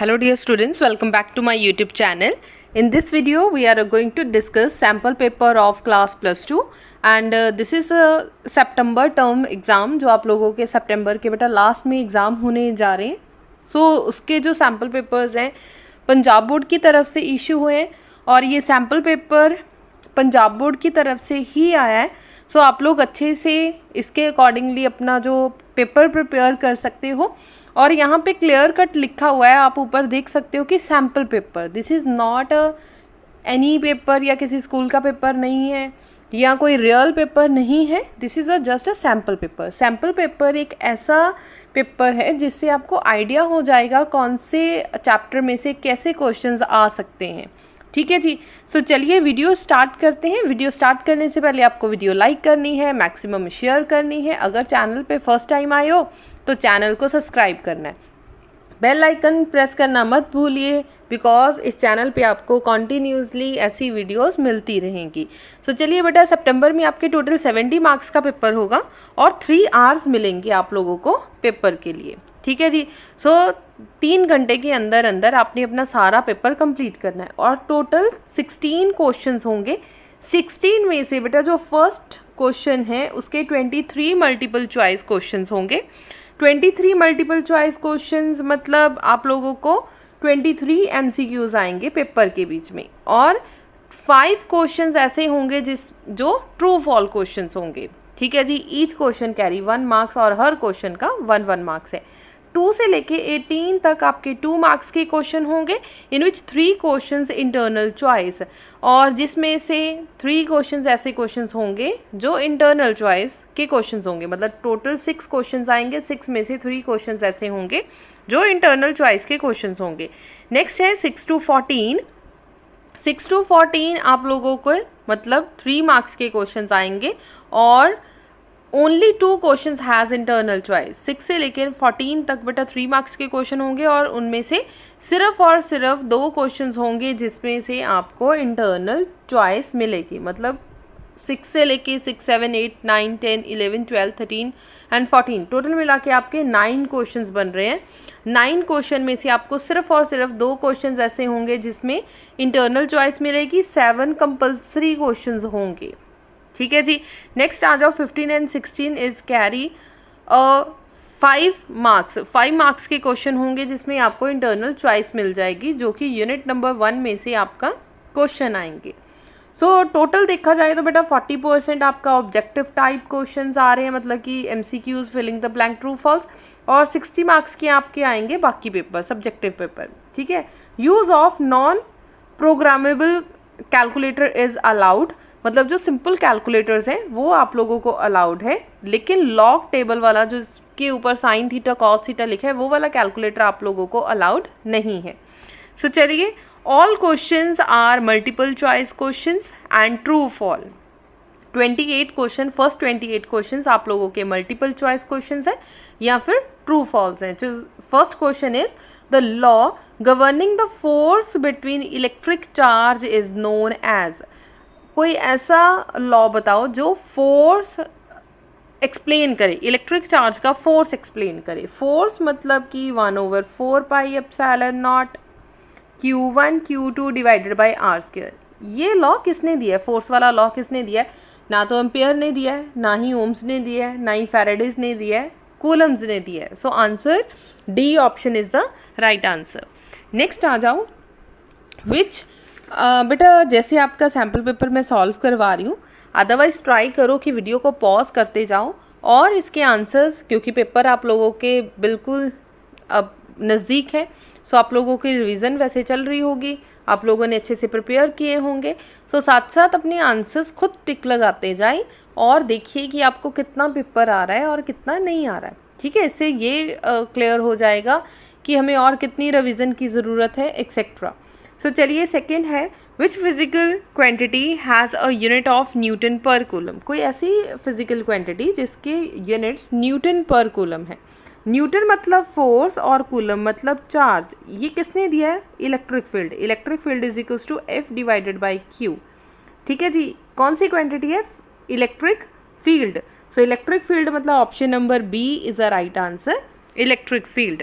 Hello dear students, welcome back to my YouTube channel. In this video we are going to discuss sample paper of class plus 2 and this is a September term exam जो आप लोगों के सितंबर के बेटा last में exam होने जा रहे हैं. सो उसके जो सैम्पल पेपर्स हैं पंजाब बोर्ड की तरफ से इशू हुए हैं और ये सैम्पल पेपर पंजाब बोर्ड की तरफ से ही आया है. सो आप लोग अच्छे से इसके अकॉर्डिंगली अपना जो पेपर प्रिपेयर कर सकते हो. और यहाँ पे क्लियर कट लिखा हुआ है, आप ऊपर देख सकते हो कि sample paper, this is not any paper या किसी स्कूल का पेपर नहीं है या कोई रियल पेपर नहीं है. This is just a sample paper. Sample paper एक ऐसा पेपर है जिससे आपको आइडिया हो जाएगा कौन से चैप्टर में से कैसे क्वेश्चंस आ सकते हैं. ठीक है जी. सो चलिए वीडियो स्टार्ट करते हैं. वीडियो स्टार्ट करने से पहले आपको वीडियो लाइक करनी है, मैक्सिमम शेयर करनी है. अगर चैनल पे फर्स्ट टाइम आए हो तो चैनल को सब्सक्राइब करना है, बेल आइकन प्रेस करना मत भूलिए बिकॉज इस चैनल पे आपको कॉन्टीन्यूसली ऐसी वीडियोस मिलती रहेंगी. सो चलिए बेटा, सितंबर में आपके टोटल 70 मार्क्स का पेपर होगा और 3 आवर्स मिलेंगे आप लोगों को पेपर के लिए. ठीक है जी. सो 3 घंटे के अंदर अंदर आपने अपना सारा पेपर कंप्लीट करना है और टोटल 16 क्वेश्चंस होंगे. 16 में से बेटा जो फर्स्ट क्वेश्चन है उसके 23 मल्टीपल चॉइस क्वेश्चंस होंगे. 23 मल्टीपल चॉइस क्वेश्चंस मतलब आप लोगों को 23 MCQs आएंगे पेपर के बीच में और 5 क्वेश्चंस ऐसे होंगे जो ट्रू फॉल क्वेश्चंस होंगे. ठीक है जी. ईच क्वेश्चन कैरी 1 मार्क्स और हर क्वेश्चन का 1 मार्क्स है. 2 से लेके 18 तक आपके 2 मार्क्स के क्वेश्चन होंगे इन विच 3 क्वेश्चंस इंटरनल चॉइस और जिसमें से 3 क्वेश्चंस ऐसे क्वेश्चंस होंगे जो इंटरनल चॉइस के क्वेश्चंस होंगे. मतलब टोटल 6 क्वेश्चंस आएंगे, 6 में से 3 क्वेश्चंस ऐसे होंगे जो इंटरनल चॉइस के क्वेश्चंस होंगे. नेक्स्ट है 6 to 14. 6 to 14 आप लोगों को मतलब 3 मार्क्स के क्वेश्चंस आएंगे और only 2 questions has internal choice. 6 से लेकर 14 तक बेटा 3 मार्क्स के क्वेश्चन होंगे और उनमें से सिर्फ और सिर्फ 2 क्वेश्चंस होंगे जिसमें से आपको इंटरनल चॉइस मिलेगी. मतलब 6 से लेके 6, 7, 8, 9, 10, 11, 12, 13 एंड 14 टोटल मिला के आपके 9 क्वेश्चंस बन रहे हैं. 9 क्वेश्चन में से आपको सिर्फ और सिर्फ 2 क्वेश्चंस ऐसे होंगे जिसमें इंटरनल चॉइस मिलेगी. 7 कंपल्सरी क्वेश्चंस होंगे. ठीक है जी. नेक्स्ट आ जाओ 15 एंड 16 इज कैरी 5 मार्क्स के क्वेश्चन होंगे जिसमें आपको इंटरनल चॉइस मिल जाएगी जो कि यूनिट नंबर 1 में से आपका क्वेश्चन आएंगे. सो टोटल देखा जाए तो बेटा 40% आपका ऑब्जेक्टिव टाइप क्वेश्चंस आ रहे हैं, मतलब कि MCQs filling the blank true false, और 60 मार्क्स के आपके आएंगे बाकी पेपर सब्जेक्टिव पेपर. ठीक है. Use of non programmable calculator is allowed. मतलब जो सिंपल कैलकुलेटर्स हैं वो आप लोगों को अलाउड है, लेकिन लॉग टेबल वाला जो इसके ऊपर साइन थीटा कॉस थीटा लिखा है वो वाला कैलकुलेटर आप लोगों को अलाउड नहीं है. सो चलिए, all questions are multiple choice questions and true false. 28 question, first 28 questions आप लोगों के मल्टीपल चॉइस क्वेश्चंस हैं या फिर ट्रू फॉल्स हैं. जो first question is the law governing the force between electric charge is known as. कोई ऐसा लॉ बताओ जो फोर्स एक्सप्लेन करे, इलेक्ट्रिक चार्ज का फोर्स एक्सप्लेन करे. फोर्स मतलब कि 1/4 pi epsilon naught Q1 Q2 divided by R². ये लॉ किसने दिया है? फोर्स वाला लॉ किसने दिया है? ना तो एम्पियर ने दिया है, ना ही ओम्स ने दिया है, ना ही फैराडेज ने दिया है, कूलम्स ने दिया है. So answer D option is the right answer. Next आ जाओ विच बेटा जैसे आपका सैम्पल पेपर मैं सॉल्व करवा रही हूँ, अदरवाइज़ ट्राई करो कि वीडियो को पॉज करते जाओ और इसके आंसर्स, क्योंकि पेपर आप लोगों के बिल्कुल अब नज़दीक है. सो आप लोगों की रिवीजन वैसे चल रही होगी, आप लोगों ने अच्छे से प्रिपेयर किए होंगे. सो साथ साथ अपने आंसर्स खुद टिक लगाते जाए और देखिए कि आपको कितना पेपर आ रहा है और कितना नहीं आ रहा है. ठीक है. इससे ये क्लियर हो जाएगा कि हमें और कितनी रिवीजन की ज़रूरत है एक्सेट्रा. सो चलिए, सेकेंड है which physical quantity has a unit of newton per coulomb. कोई ऐसी फिजिकल क्वांटिटी जिसके यूनिट्स न्यूटन पर कूलम है. न्यूटन मतलब फोर्स और कूलम मतलब चार्ज. ये किसने दिया है? Electric field. Electric field is equals to F divided by Q. ठीक है जी. कौन सी क्वांटिटी है? Electric field. So electric field मतलब option number B is a right answer, electric field.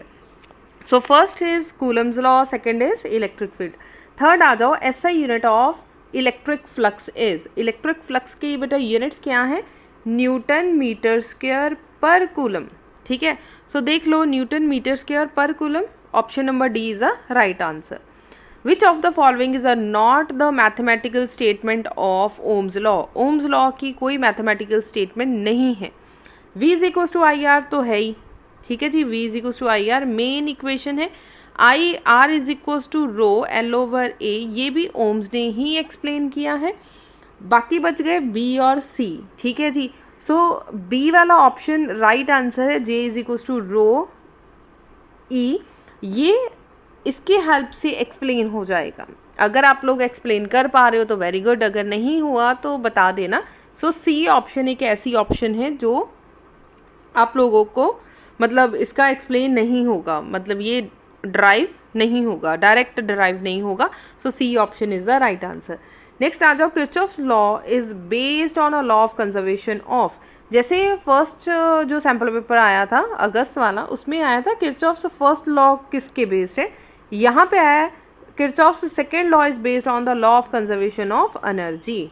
So first is Coulomb's law, second is electric field. Third आ जाओ, SI unit of electric flux is. Electric flux की बेटा units क्या है, newton metre square per coulomb. ठीक है, so देख लो newton metre square per coulomb, option number D is the right answer. Which of the following is not the mathematical statement of Ohm's law. Ohm's law की कोई mathematical statement नहीं है। V is equal to I are तो है ही, ठीक है जी, V is equal to I R main equation है। I R is equal to rho L over A, ये भी ओम्स ने ही एक्सप्लेन किया है। बाकी बच गए B और C, ठीक है जी। सो B वाला ऑप्शन राइट आंसर है, J is equal to rho E। ये इसकी हेल्प से एक्सप्लेन हो जाएगा। अगर आप लोग एक्सप्लेन कर पा रहे हो तो वेरी गुड, अगर नहीं हुआ तो बता देना। सो C ऑप्शन एक ऐसी ऑप्शन है जो आप लोगों को मतलब इसका एक्सप्लेन नहीं होगा, मतलब ये ड्राइव नहीं होगा, डायरेक्ट ड्राइव नहीं होगा। So C option is the right answer. Next आ जाओ, Kirchhoff's law is based on a law of conservation of. जैसे फर्स्ट जो सैम्पल पेपर आया था अगस्त वाला, उसमें आया था किरचॉफ्स फर्स्ट लॉ किसके बेस्ड है, यहाँ पे आया किरचॉफ्स second law is based on the law of conservation of energy.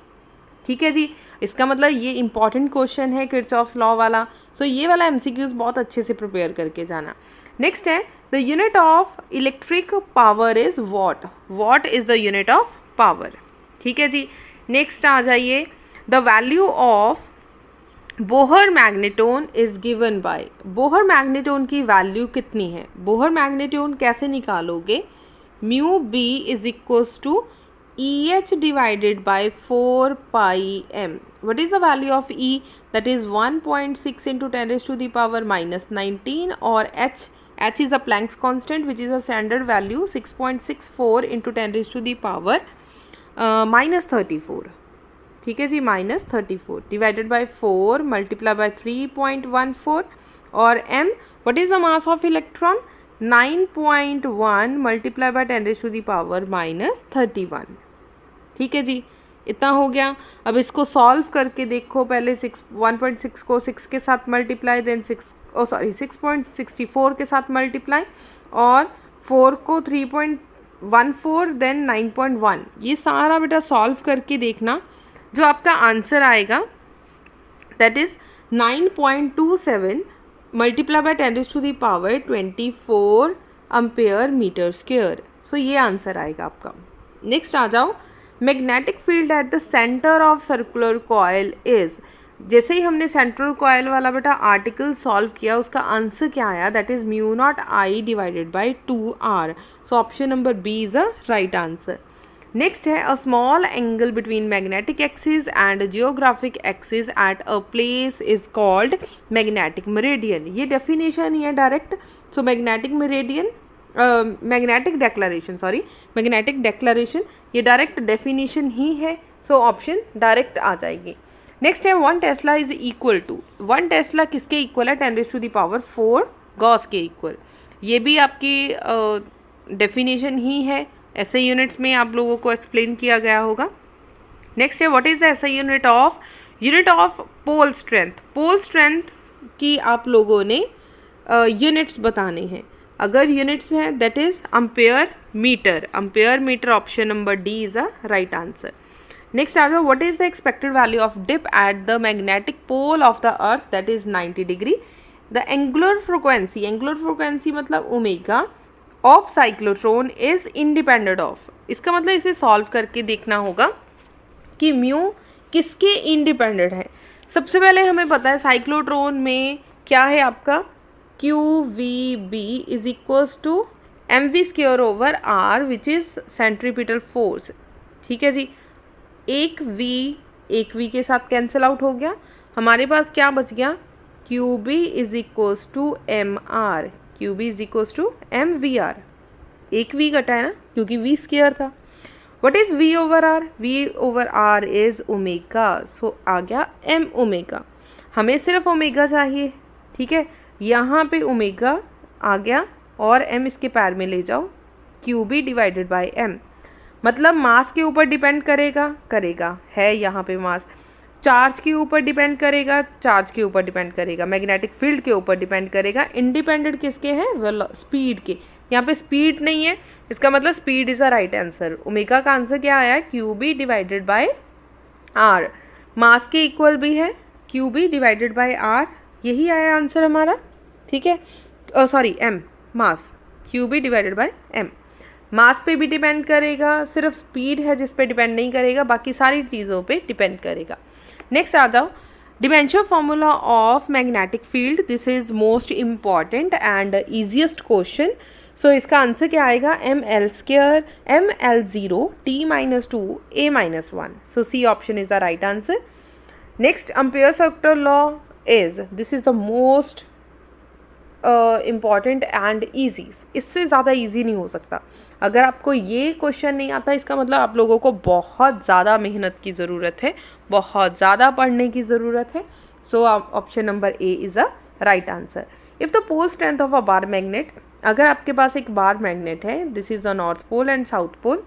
ठीक है जी, इसका मतलब ये इंपॉर्टेंट क्वेश्चन है किरचॉफ्स लॉ वाला। सो ये वाला एमसीक्यूज बहुत अच्छे से प्रिपेयर करके जाना। नेक्स्ट है, the unit of electric power is watt. Watt is the unit of power, ठीक है जी। नेक्स्ट आ जाइए, the value of Bohr magneton is given by. Bohr magneton की वैल्यू कितनी है, बोहर मैग्नेटोन कैसे निकालोगे, mu B is equals to EH divided by 4 pi m. What is the value of E? That is 1.6 into 10 raised to the power minus 19, or H is a Planck's constant which is a standard value 6.64 into 10 raised to the power minus 34. ठीक है जी, minus 34 divided by 4 multiplied by 3.14, और M, what is the mass of electron? 9.1 multiplied by 10 raised to the power minus 31। ठीक है जी, इतना हो गया। अब इसको सॉल्व करके देखो, पहले 1.6 को 6 के साथ मल्टीप्लाई, देन 6.64 के साथ मल्टीप्लाई, और 4 को 3.14, देन 9.1। ये सारा बेटा सॉल्व करके देखना, जो आपका आंसर आएगा that is 9.27 multiply by 10 raised to the power 24 ampere metre square. So ये आंसर आएगा आपका। नेक्स्ट आ जाओ, magnetic field at the centre of circular coil is. जैसे ही हमने सेंट्रल कॉयल वाला बेटा आर्टिकल सॉल्व किया, उसका आंसर क्या आया, that is mu not I divided by 2r। So option number B is a right answer. Next है, a small angle between magnetic axis and geographic axis at a place is called magnetic meridian. ये definition ही है direct. So magnetic meridian, magnetic declaration ये direct definition ही है। So option direct आ जाएगी। Next है, 1 tesla is equal to. 1 tesla किसके इक्वल है, 10 raised to the power 4 Gauss के इक्वल। ये भी आपकी डेफिनेशन ही है, ऐसे यूनिट्स में आप लोगों को एक्सप्लेन किया गया होगा। नेक्स्ट है, what is the SI unit of pole strength. Pole strength की आप लोगों ने यूनिट्स बताने हैं। अगर यूनिट्स हैं that is ampere metre. Option number D is a right answer. Next आ जाओ, what is the expected value of dip at the magnetic pole of the earth, that is 90 degree. The angular frequency मतलब omega of cyclotron is independent of. इसका मतलब इसे solve करके देखना होगा कि म्यू किसके इंडिपेंडेंट है। सबसे पहले हमें पता है साइक्लोट्रॉन में क्या है आपका, QVB is equals to mv square over r which is centripetal force. ठीक है जी, एक v के साथ कैंसिल आउट हो गया, हमारे पास क्या बच गया, QB is equals to mr। QB is equals to mvr। एक v घटा है ना, क्योंकि v स्क्वायर था। What is v over r? v over r is omega. So आ गया m ओमेगा। हमें सिर्फ ओमेगा चाहिए, ठीक है, यहाँ पे ओमेगा आ गया और m इसके पैर में ले जाओ, QB डिवाइडेड बाय m। मतलब मास के ऊपर डिपेंड करेगा है यहाँ पे मास। चार्ज के ऊपर डिपेंड करेगा, चार्ज के ऊपर डिपेंड करेगा, मैग्नेटिक फील्ड के ऊपर डिपेंड करेगा। इंडिपेंडेंट किसके हैं? स्पीड के। यहाँ पे स्पीड नहीं है, इसका मतलब speed is a right answer. Omega का आंसर क्या आया? Q B divided by R. Mass के इक्वल भी है, Q B divided by R, यही आया आंसर हमारा। ठीक है, sorry M, mass, Q B divided by M. Mass पे भी डिपेंड करेगा, सिर्फ स्पीड है जिस पे डिपेंड नहीं करेगा, बाकी सारी चीज़ों पे डिपेंड करेगा। नेक्स्ट आ जाओ, dimensional formula of magnetic field. This is most important and easiest question. So इसका आंसर क्या आएगा? ml² ml0 t-2 a-1। So C option is the right answer. Next, ampere circular law is, this is the most important and easy. इससे ज़्यादा easy नहीं हो सकता। अगर आपको ये क्वेश्चन नहीं आता, इसका मतलब आप लोगों को बहुत ज़्यादा मेहनत की ज़रूरत है, बहुत ज़्यादा पढ़ने की ज़रूरत है। So option number A is a right answer. If the pole strength of a bar magnet, अगर आपके पास एक बार मैग्नेट है, this is the north pole and south pole,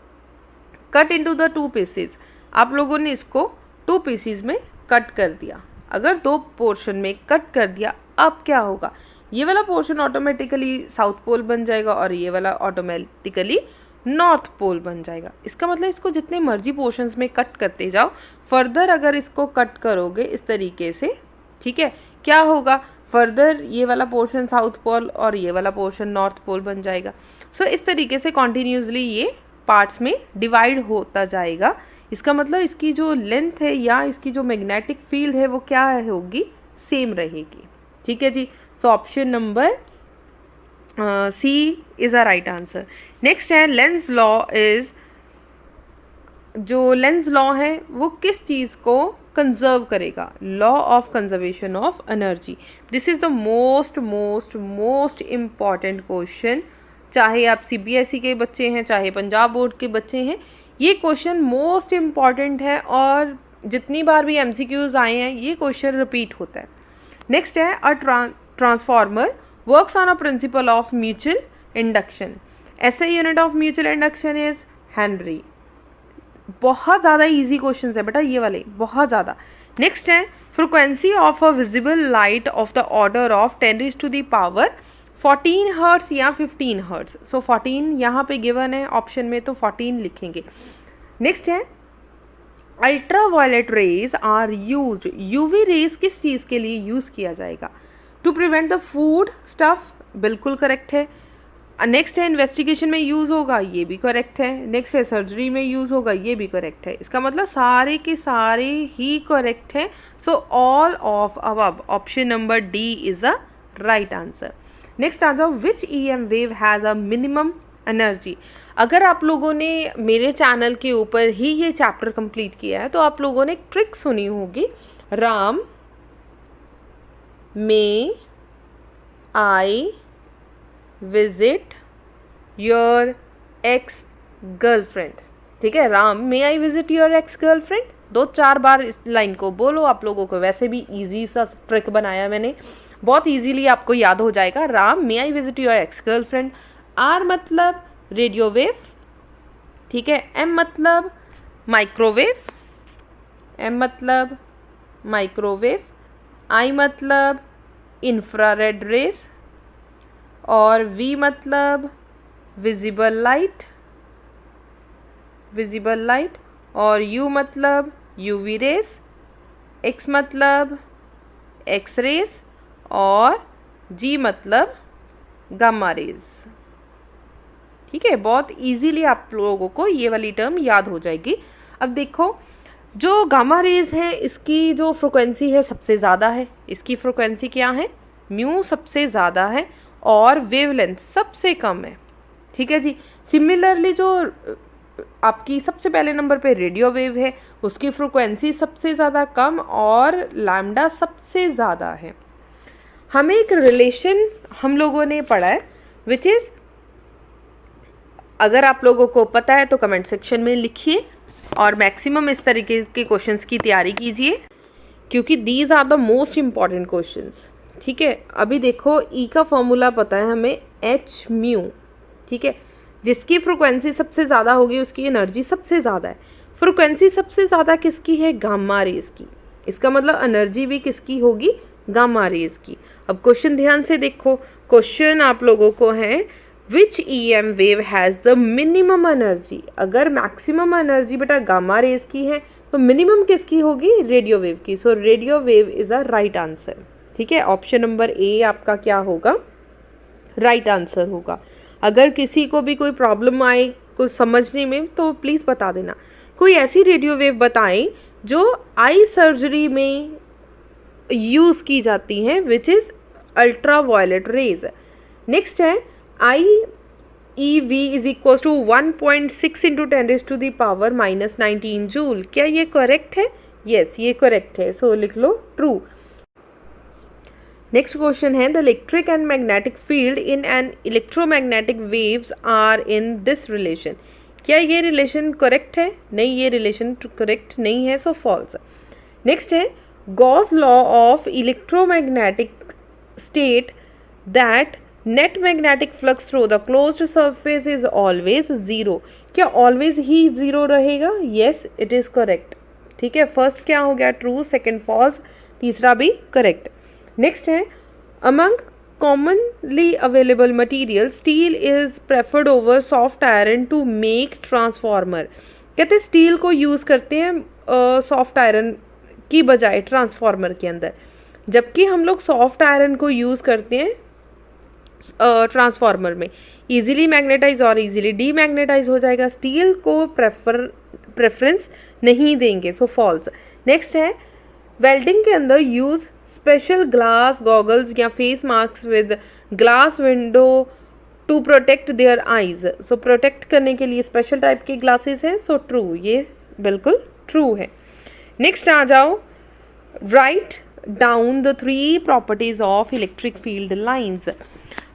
cut into the 2 pieces. आप लोगों ने इसको 2 पीसेज में कट कर दिया। अगर 2 पोर्शन में कट कर दिया, अब क्या होगा? ये वाला पोर्शन ऑटोमेटिकली साउथ पोल बन जाएगा और ये वाला ऑटोमेटिकली नॉर्थ पोल बन जाएगा। इसका मतलब इसको जितने मर्जी पोर्शंस में कट करते जाओ, फर्दर अगर इसको कट करोगे इस तरीके से, ठीक है, क्या होगा? फर्दर ये वाला पोर्शन साउथ पोल और ये वाला पोर्शन नॉर्थ पोल बन जाएगा। सो इस तरीके से कॉन्टिन्यूसली ये पार्ट्स में डिवाइड होता जाएगा। इसका मतलब इसकी जो लेंथ है या इसकी जो मैग्नेटिक फील्ड है वो क्या होगी? सेम रहेगी। ठीक है जी। So option number C is a right answer. Next है लेंस लॉ इज़, जो लेंस लॉ है वो किस चीज़ को कंजर्व करेगा? Law of conservation of energy. This is the most most most important question. चाहे आप CBSE के बच्चे हैं, चाहे पंजाब बोर्ड के बच्चे हैं, ये क्वेश्चन मोस्ट इम्पॉर्टेंट है और जितनी बार भी MCQs आए हैं ये क्वेश्चन रिपीट होता है। नेक्स्ट है, a transformer works on a principle of mutual induction. SI unit of mutual induction is henry. बहुत ज़्यादा इजी क्वेश्चन है बेटा ये वाले, बहुत ज़्यादा। नेक्स्ट है, frequency of a visible light of the order of 10⁻⁴ 14 hertz या 15 हर्ट्स। सो 14 यहाँ पे गिवन है ऑप्शन में, तो 14 लिखेंगे। नेक्स्ट है, ultraviolet rays are used. UV rays किस चीज़ के लिए यूज़ किया जाएगा? To prevent the food stuff, बिल्कुल करेक्ट है। नेक्स्ट है, इन्वेस्टिगेशन में यूज़ होगा, ये भी करेक्ट है। नेक्स्ट है, सर्जरी में यूज़ होगा, ये भी करेक्ट है। इसका मतलब सारे के सारे ही करेक्ट हैं। So all of above, option number D is a right answer. Next आ जाओ, which EM wave has a minimum energy. अगर आप लोगों ने मेरे चैनल के ऊपर ही ये चैप्टर कंप्लीट किया है तो आप लोगों ने ट्रिक सुनी होगी, Ram may I visit your ex girlfriend. ठीक है, Ram may I visit your ex girlfriend. 2-4 बार इस लाइन को बोलो। आप लोगों को वैसे भी इजी सा ट्रिक बनाया मैंने, बहुत इजीली आपको याद हो जाएगा। Ram may I visit your ex girlfriend. R मतलब रेडियो वेव, ठीक है। एम मतलब माइक्रोवेव, एम मतलब माइक्रोवेव। आई मतलब इंफ्रारेड रेज और वी मतलब विजिबल लाइट, विजिबल लाइट। और यू मतलब यूवी रेज, एक्स मतलब एक्स रेज और जी मतलब गामा रेज। ठीक है, बहुत इजीली आप लोगों को ये वाली टर्म याद हो जाएगी। अब देखो, जो गामा रेज है इसकी जो फ्रिक्वेंसी है सबसे ज़्यादा है। इसकी फ्रिक्वेंसी क्या है? म्यू सबसे ज़्यादा है और वेवलेंथ सबसे कम है। ठीक है जी। सिमिलरली जो आपकी सबसे पहले नंबर पे रेडियो वेव है, उसकी फ्रिक्वेंसी सबसे ज़्यादा कम और लैम्डा सबसे ज़्यादा है। हमें एक रिलेशन हम लोगों ने पढ़ा है विच इज़, अगर आप लोगों को पता है तो कमेंट सेक्शन में लिखिए और मैक्सिमम इस तरीके के क्वेश्चंस की तैयारी कीजिए क्योंकि these are the most important questions. ठीक है, अभी देखो ई का फॉर्मूला पता है हमें, एच म्यू। ठीक है, जिसकी फ्रिक्वेंसी सबसे ज़्यादा होगी उसकी एनर्जी सबसे ज़्यादा है। फ्रिक्वेंसी सबसे ज़्यादा किसकी है? गामा रेज की। इसका मतलब एनर्जी भी किसकी होगी, गामा रेज की। अब क्वेश्चन ध्यान से देखो, क्वेश्चन आप लोगों को है which EM wave has the minimum energy. अगर मैक्सिमम एनर्जी बेटा गामा रेज की है तो मिनिमम किसकी होगी, रेडियो वेव की। So radio wave is a right answer. ठीक है, ऑप्शन नंबर ए आपका क्या होगा, राइट आंसर होगा। अगर किसी को भी कोई प्रॉब्लम आए कुछ समझने में तो प्लीज़ बता देना। कोई ऐसी रेडियो वेव बताएं जो आई सर्जरी में यूज़ की जाती हैं, which is ultra violet rays. Next है IeV is equal to 1.6 into 10⁻⁻19 joule. क्या ये करेक्ट है? यस, ये करेक्ट है। सो लिख लो ट्रू। नेक्स्ट क्वेश्चन है the electric and magnetic field in an electromagnetic waves are in this relation. क्या ये रिलेशन करेक्ट है? नहीं, ये रिलेशन करेक्ट नहीं है, सो फॉल्स। नेक्स्ट है Gauss law of electromagnetic state that net magnetic flux through the closed surface is always zero. क्या always ही zero रहेगा? Yes, it is correct. ठीक है, फर्स्ट क्या हो गया, ट्रू, सेकेंड फॉल्स, तीसरा भी करेक्ट। नेक्स्ट है among commonly available material steel is preferred over soft iron to make transformer. कहते हैं स्टील को यूज़ करते हैं सॉफ्ट आयरन की बजाय ट्रांसफार्मर के अंदर, जबकि हम लोग सॉफ्ट आयरन को यूज़ करते हैं ट्रांसफार्मर में। इजीली मैग्नेटाइज और इजीली डीमैग्नेटाइज हो जाएगा, स्टील को प्रेफरेंस नहीं देंगे, सो फॉल्स। नेक्स्ट है वेल्डिंग के अंदर यूज स्पेशल ग्लास गॉगल्स या face mask with glass window to protect their eyes. So protect करने के लिए स्पेशल टाइप के ग्लासेस हैं, सो ट्रू, ये बिल्कुल ट्रू है। नेक्स्ट आ जाओ, write down the 3 properties of electric field lines.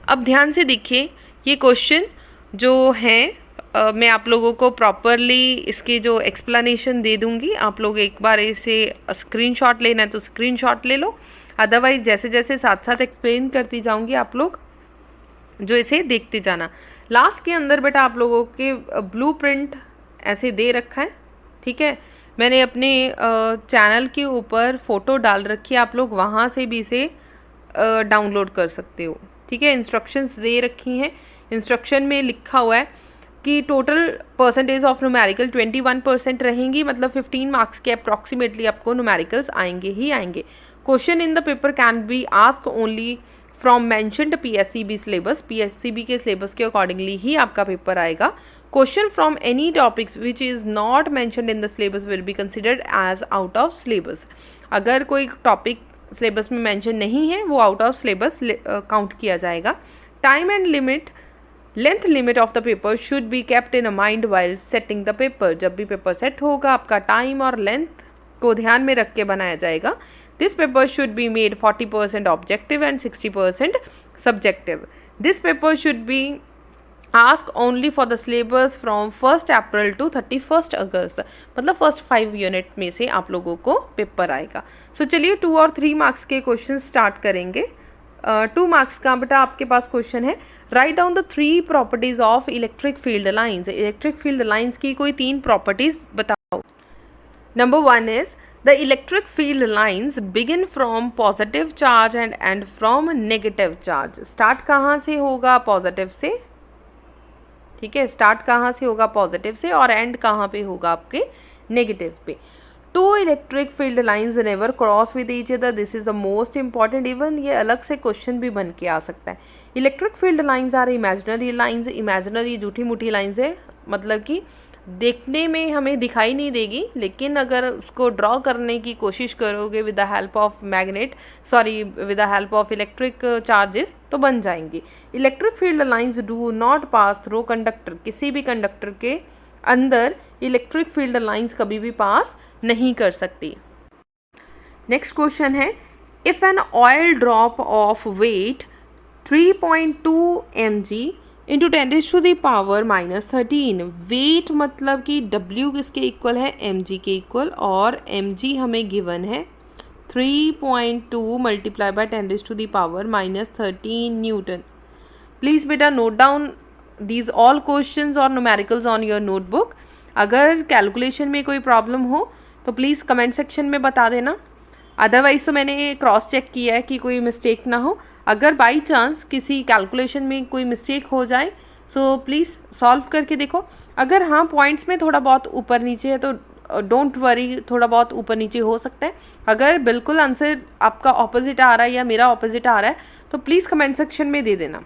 अब ध्यान से देखिए, ये क्वेश्चन जो है मैं आप लोगों को प्रॉपरली इसके जो एक्सप्लेनेशन दे दूंगी। आप लोग एक बार इसे स्क्रीनशॉट लेना है तो स्क्रीनशॉट ले लो, अदरवाइज जैसे जैसे साथ साथ एक्सप्लेन करती जाऊंगी आप लोग जो इसे देखते जाना। लास्ट के अंदर बेटा आप लोगों के ब्लूप्रिंट ऐसे दे रखा है। ठीक है, मैंने अपने चैनल के ऊपर फ़ोटो डाल रखी है, आप लोग वहाँ से भी इसे डाउनलोड कर सकते हो। ठीक है, इंस्ट्रक्शंस दे रखी हैं। इंस्ट्रक्शन में लिखा हुआ है कि टोटल परसेंटेज ऑफ न्यूमेरिकल 21% रहेंगी, मतलब 15 मार्क्स के अप्रॉक्सीमेटली आपको न्यूमेरिकल्स आएंगे ही आएंगे। Question in the paper can be ask only from mentioned PSCB syllabus. PSCB के सिलेबस के अकॉर्डिंगली ही आपका पेपर आएगा। Question from any topics which is not mentioned in the syllabus will be considered as out of syllabus. अगर कोई topic syllabus में mention नहीं है वो आउट ऑफ सिलेबस काउंट किया जाएगा। Time and limit, length limit of the paper should be kept in a mind while setting the paper. जब भी पेपर सेट होगा आपका टाइम और लेंथ को ध्यान में रख के बनाया जाएगा। This paper should be made 40% objective and 60% subjective. This paper should be ask only for the syllabus from 1 April to 31 August. मतलब फर्स्ट 5 यूनिट में से आप लोगों को पेपर आएगा। सो चलिए 2 और 3 मार्क्स के क्वेश्चन स्टार्ट करेंगे। 2 मार्क्स का बेटा आपके पास क्वेश्चन है, write down the 3 properties of electric field lines. Electric field lines की कोई 3 प्रॉपर्टीज बताओ। Number 1 is the electric field lines begin from positive charge and and from negative charge. Start कहाँ से होगा? पॉजिटिव से। ठीक है, स्टार्ट कहाँ से होगा? पॉजिटिव से, और एंड कहाँ पे होगा? आपके नेगेटिव पे। 2 electric field lines never cross with each other. This is the most important. Even ये अलग से क्वेश्चन भी बन के आ सकता है। Electric field lines are imaginary lines. Imaginary झूठी मूठी लाइंस है, मतलब कि देखने में हमें दिखाई नहीं देगी, लेकिन अगर उसको ड्रॉ करने की कोशिश करोगे with the help of magnet, sorry with the help of electric charges, तो बन जाएंगी। Electric field lines do not pass through conductor. किसी भी कंडक्टर के अंदर इलेक्ट्रिक फील्ड लाइंस कभी भी पास नहीं कर सकती। नेक्स्ट क्वेश्चन है, if an oil drop of weight 3.2 mg into 10⁻⁻13। Weight मतलब कि W किसके इक्वल है? mg के इक्वल, और mg हमें गिवन है 3.2 मल्टीप्लाई बाय 10⁻⁻13 न्यूटन। प्लीज़ बेटा note down these all questions और न्यूमेरिकल्स ऑन योर नोटबुक। अगर कैलकुलेशन में कोई प्रॉब्लम हो तो प्लीज़ कमेंट सेक्शन में बता देना। अदरवाइज़ तो मैंने क्रॉस चेक किया है कि कोई मिस्टेक ना हो। अगर बाई चांस किसी कैलकुलेशन में कोई मिस्टेक हो जाए सो प्लीज़ सॉल्व करके देखो। अगर हाँ पॉइंट्स में थोड़ा बहुत ऊपर नीचे है तो डोंट वरी, थोड़ा बहुत ऊपर नीचे हो सकता है। अगर बिल्कुल आंसर आपका ऑपोजिट आ रहा है या मेरा ऑपोजिट आ रहा है तो प्लीज़ कमेंट सेक्शन में दे देना,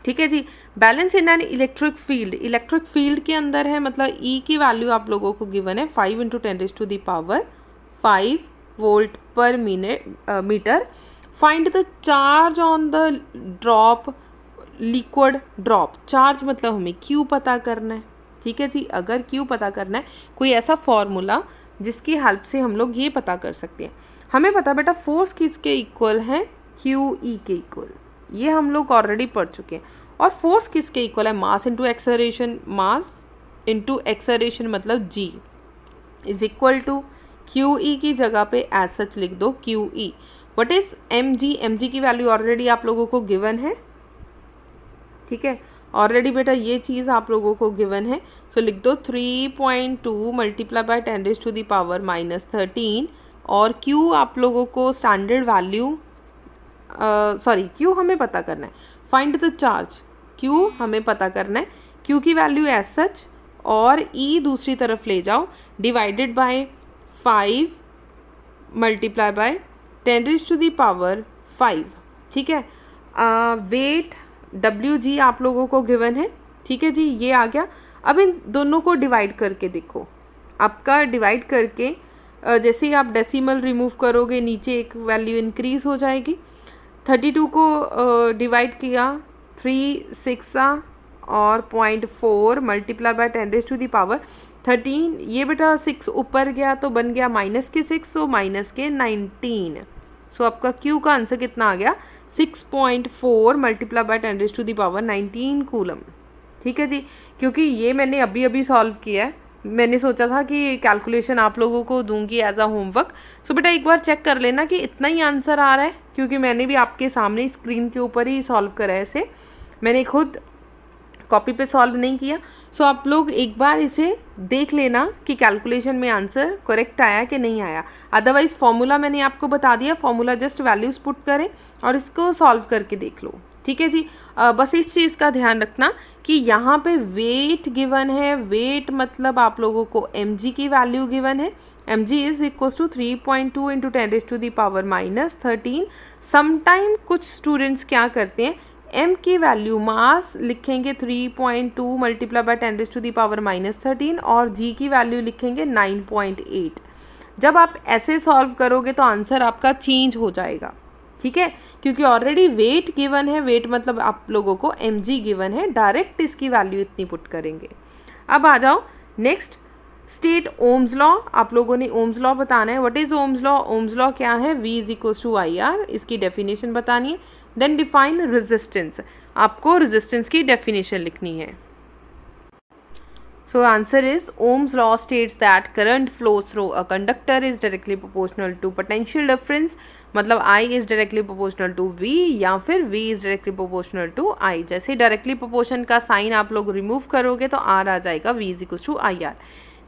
ठीक है जी। Balance in an electric field, electric field के अंदर है मतलब ई की वैल्यू आप लोगों को गिवन है 5 × 10⁵ 5 volt per metre. Find the charge on the drop liquid drop. Charge मतलब हमें क्यू पता करना है, ठीक है जी। अगर क्यू पता करना है, कोई ऐसा फॉर्मूला जिसकी हेल्प से हम लोग ये पता कर सकते हैं। हमें पता बेटा फोर्स किसके इक्वल है, क्यू ई के इक्वल, ये हम लोग ऑलरेडी पढ़ चुके हैं। और फोर्स किसके इक्वल है, mass into acceleration, mass into acceleration मतलब G is equal to Q E की जगह पे एज सच लिख दो Q E. What is M G, M G की वैल्यू ऑलरेडी आप लोगों को गिवन है, ठीक है। ऑलरेडी बेटा ये चीज़ आप लोगों को गिवन है, सो लिख दो 3.2 × 10⁻⁻13 और क्यू आप लोगों को स्टैंडर्ड वैल्यू क्यू हमें पता करना है। फाइंड द चार्ज, क्यू हमें पता करना है, क्यू की वैल्यू एज सच और ई दूसरी तरफ ले जाओ, डिवाइडेड बाय 5 × 10⁻5, ठीक है। वेट डब्ल्यू जी आप लोगों को गिवन है, ठीक है जी, ये आ गया। अब इन दोनों को डिवाइड करके देखो, आपका डिवाइड करके जैसे ही आप डेसिमल रिमूव करोगे नीचे एक वैल्यू इंक्रीज हो जाएगी। 32 को डिवाइड किया 3 6 और 0.4 × 10⁻13, ये बेटा 6 ऊपर गया तो बन गया -6, सो -19। सो आपका क्यू का आंसर कितना आ गया, 6.4 × 10⁻19 कूलम, ठीक है जी। क्योंकि ये मैंने अभी अभी सॉल्व किया है, मैंने सोचा था कि कैलकुलेशन आप लोगों को दूंगी एज अ होमवर्क। सो बेटा एक बार चेक कर लेना कि इतना ही आंसर आ रहा है, क्योंकि मैंने भी आपके सामने स्क्रीन के ऊपर ही सॉल्व करा है इसे, मैंने खुद कॉपी पे सॉल्व नहीं किया। सो आप लोग एक बार इसे देख लेना कि कैलकुलेशन में आंसर करेक्ट आया कि नहीं आया। अदरवाइज फॉर्मूला मैंने आपको बता दिया, फॉर्मूला जस्ट वैल्यूज़ पुट करें और इसको सॉल्व करके देख लो, ठीक है जी। बस इस चीज़ का ध्यान रखना कि यहाँ पे वेट गिवन है, वेट मतलब आप लोगों को mg की वैल्यू गिवन है, mg is equal to 3.2 × 10⁻13। Sometime कुछ स्टूडेंट्स क्या करते हैं, m की वैल्यू मास लिखेंगे 3.2 × 10⁻13 और g की वैल्यू लिखेंगे 9.8। जब आप ऐसे सॉल्व करोगे तो आंसर आपका चेंज हो जाएगा, ठीक है, क्योंकि ऑलरेडी वेट गिवन है, वेट मतलब आप लोगों को mg गिवन है, डायरेक्ट इसकी वैल्यू इतनी पुट करेंगे। अब आ जाओ नेक्स्ट, स्टेट ओम्स लॉ। आप लोगों ने ओम्स लॉ बताना है। What is ohms law, Ohm's law क्या है, V = IR, इसकी डेफिनेशन बतानी है। देन डिफाइन रेजिस्टेंस, आपको रेजिस्टेंस की डेफिनेशन लिखनी है। So answer is Ohm's law states that current flows through a conductor is directly proportional to potential difference, मतलब I is directly proportional to V या फिर V is directly proportional to I। जैसे directly proportion का sign आप लोग remove करोगे तो R आ जाएगा, V = IR।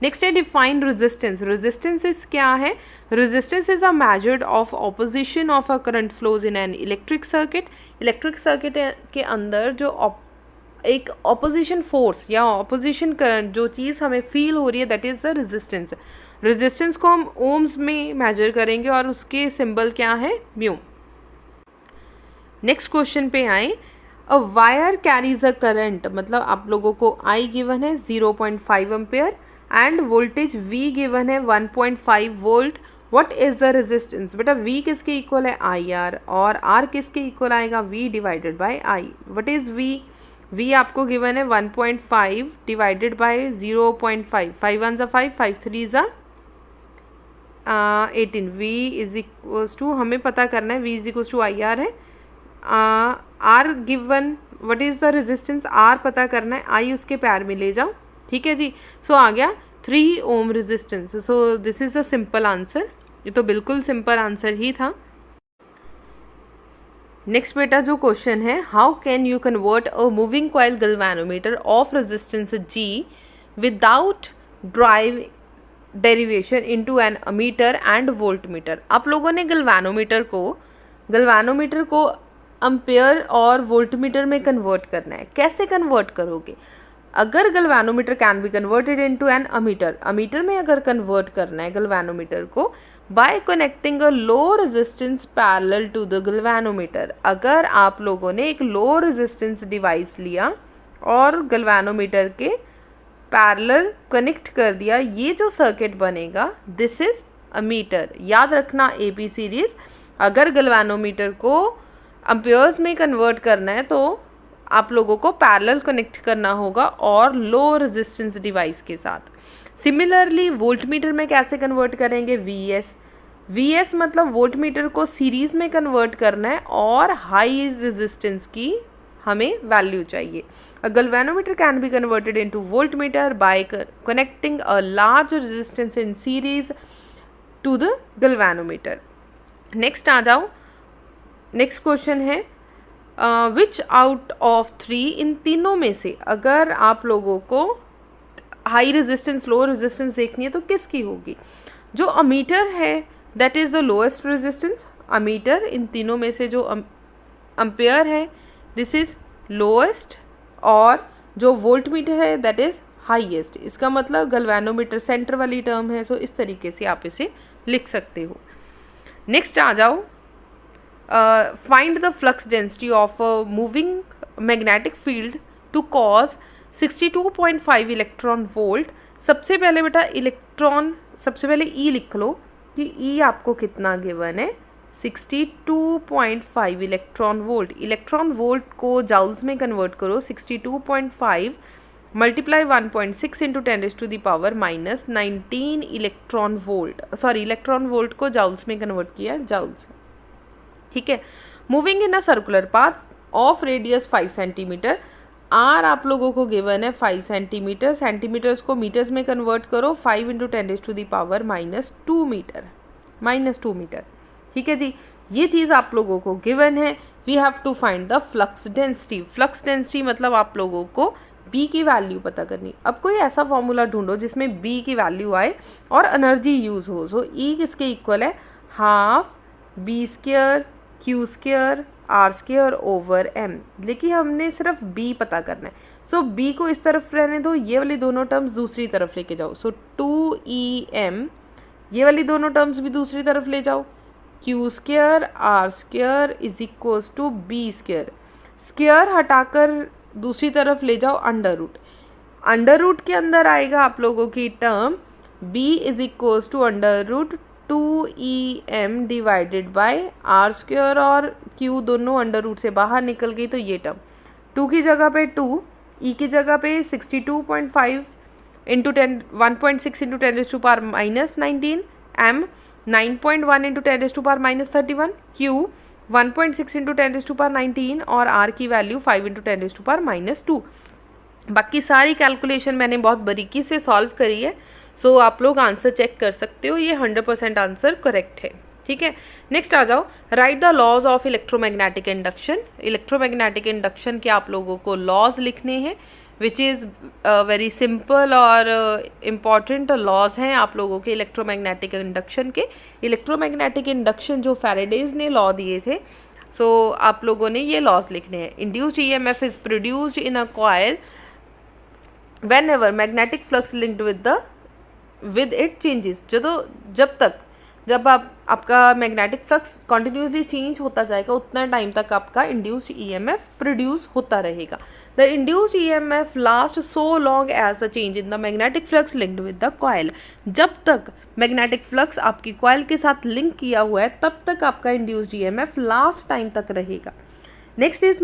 नेक्स्ट है डिफाइन रेजिस्टेंस। रेजिस्टेंस इज क्या है, resistance is a measured of opposition of a current flows in an electric circuit. Electric circuit के अंदर जो एक ऑपोजिशन फोर्स या ऑपोजिशन करंट जो चीज़ हमें फील हो रही है, that is the resistance. Resistance को हम ओम्स में मेजर करेंगे और उसके सिंबल क्या है, म्यू। नेक्स्ट क्वेश्चन पे आए, a wire carries a current, मतलब आप लोगों को I गिवन है 0.5 ampere end voltage V given है 1.5 volt. What is the resistance, बेटा V किसके इक्वल है, IR, और R किसके इक्वल आएगा, V divided by I। What is V, V आपको गिवन है 1.5 डिवाइडेड बाय 0.5, 5 1 = 5, 5 3 = 18। V = हमें पता करना है, V = IR है। R given, what is the resistance, R पता करना है, I उसके पैर में ले जाओ, ठीक है जी। सो आ गया 3 ohm resistance. So this is the simple answer, ये तो बिल्कुल सिंपल आंसर ही था। नेक्स्ट बेटा जो क्वेश्चन है, how can you convert a moving coil galvanometer of resistance G without drive derivation into an ammeter and voltmeter. आप लोगों ने गलवानोमीटर को अम्पेयर और वोल्टमीटर में कन्वर्ट करना है। कैसे कन्वर्ट करोगे? अगर galvanometer can be converted into an ammeter में अगर कन्वर्ट करना है गलवानोमीटर को by connecting a low resistance parallel to the galvanometer. अगर आप लोगों ने एक लो रेजिस्टेंस डिवाइस लिया और गलवानोमीटर के पैरेलल कनेक्ट कर दिया, ये जो सर्किट बनेगा दिस इज अमीटर। याद रखना AP सीरीज, अगर गलवानोमीटर को अम्पेयर्स में कन्वर्ट करना है तो आप लोगों को पैरेलल कनेक्ट करना होगा और लो रेजिस्टेंस डिवाइस के साथ। सिमिलरली वोल्टमीटर में कैसे कन्वर्ट करेंगे? VS मतलब वोल्टमीटर को सीरीज में कन्वर्ट करना है और हाई रेजिस्टेंस की हमें वैल्यू चाहिए। A galvanometer can be converted into voltmeter by connecting a large resistance in series to the galvanometer. Next आ जाओ, नेक्स्ट क्वेश्चन है विच आउट ऑफ 3, इन तीनों में से अगर आप लोगों को हाई रेजिस्टेंस लो रेजिस्टेंस देखनी है तो किसकी होगी? जो अमीटर है that is the lowest resistance. Ammeter इन तीनों में से जो अम्पेयर है दिस इज़ लोएस्ट, और जो वोल्टमीटर है दैट इज़ हाईएस्ट। इसका मतलब गलवानोमीटर सेंटर वाली टर्म है, सो इस तरीके से आप इसे लिख सकते हो। नेक्स्ट आ जाओ, find the flux density of a moving magnetic field to cause 62.5 electron volt. सबसे पहले बेटा सबसे पहले E लिख लो कि E आपको कितना गिवन है, 62.5 इलेक्ट्रॉन वोल्ट। इलेक्ट्रॉन वोल्ट को जाउल्स में कन्वर्ट करो, 62.5 multiply 1.6 into 10⁻⁻19 electron volt. Sorry, electron volt को जाउल्स में कन्वर्ट किया, जाउल्स, ठीक है। Moving in a circular path of radius 5 centimetre. R आप लोगों को गिवन है 5 सेंटीमीटर, सेंटीमीटर्स को मीटर्स में कन्वर्ट करो, 5 इंटू 10⁻⁻2 मीटर, ठीक है जी। ये चीज़ आप लोगों को गिवन है। We have to find the flux density. Flux density मतलब आप लोगों को B की वैल्यू पता करनी। अब कोई ऐसा फॉर्मूला ढूंढो जिसमें B की वैल्यू आए और एनर्जी यूज़ हो। सो E किसके इक्वल है? Half B² Q² R² over M। लेकिन हमने सिर्फ B पता करना है, सो B को इस तरफ रहने दो, ये वाली दोनों टर्म्स दूसरी तरफ लेके जाओ। सो 2EM, ये वाली दोनों टर्म्स भी दूसरी तरफ ले जाओ। Q² R² is equals to B²। Square हटाकर दूसरी तरफ ले जाओ अंडर रूट के अंदर आएगा आप लोगों की term B is equals to √2EM divided by R², और Q दोनों अंडर रूट से बाहर निकल गई तो ये टर्म 2 की जगह पे 2, E की जगह पे 62.5 into 1.6 into 10⁻⁻19, M 9.1 into 10⁻⁻31, Q 1.6 into 10⁻19 और R की वैल्यू 5 इंटू 10⁻²। बाकी सारी कैलकुलेशन मैंने बहुत बारीकी से सॉल्व करी है, सो आप लोग आंसर चेक कर सकते हो, ये 100% आंसर करेक्ट है, ठीक है। नेक्स्ट आ जाओ, write the laws of electromagnetic induction. Electromagnetic induction के आप लोगों को लॉज लिखने हैं, विच इज़ वेरी सिंपल और इम्पॉर्टेंट लॉज हैं आप लोगों के इलेक्ट्रोमैग्नेटिक इंडक्शन के। इलेक्ट्रोमैग्नेटिक इंडक्शन जो फैराडेज ने लॉ दिए थे, सो आप लोगों ने ये लॉज लिखने हैं। Induced EMF is produced in a coil whenever magnetic flux linked with it changes। जब आपका मैग्नेटिक फ्लक्स कॉन्टिन्यूसली चेंज होता जाएगा उतना टाइम तक आपका इंड्यूस्ड EMF प्रोड्यूस होता रहेगा। The induced EMF last so long as the change in the magnetic flux linked with the coil. जब तक मैग्नेटिक फ्लक्स आपकी कॉइल के साथ लिंक किया हुआ है तब तक आपका इंड्यूस्ड EMF लास्ट टाइम तक रहेगा। Next is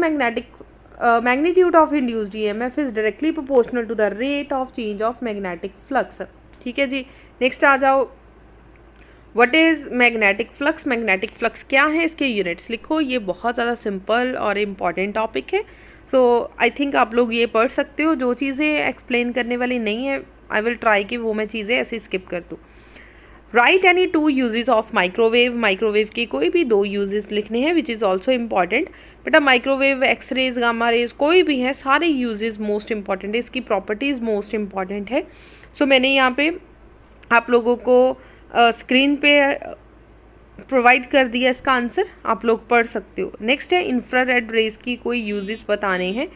magnitude of induced EMF is directly proportional to the rate of change of magnetic flux, ठीक है जी। नेक्स्ट आ जाओ, what is magnetic flux. Magnetic flux क्या है, इसके यूनिट्स लिखो। ये बहुत ज़्यादा सिंपल और इम्पॉर्टेंट टॉपिक है, सो आई थिंक आप लोग ये पढ़ सकते हो। जो चीज़ें एक्सप्लेन करने वाली नहीं है आई विल ट्राई कि वो मैं चीज़ें ऐसे स्किप कर दूँ। Right any 2 uses of microwave. Microwave के कोई भी 2 यूजेस लिखने हैं विच इज़ ऑल्सो इम्पॉर्टेंट। बेटा माइक्रोवेव, एक्सरेज, गामा रेज कोई भी है, सारे यूजेस मोस्ट इंपॉर्टेंट है, इसकी प्रॉपर्टीज़ मोस्ट इंपॉर्टेंट है। सो मैंने यहाँ पे आप लोगों को स्क्रीन पे प्रोवाइड कर दिया इसका आंसर, आप लोग पढ़ सकते हो। नेक्स्ट है इंफ्रारेड रेज की कोई यूजेस बताने हैं।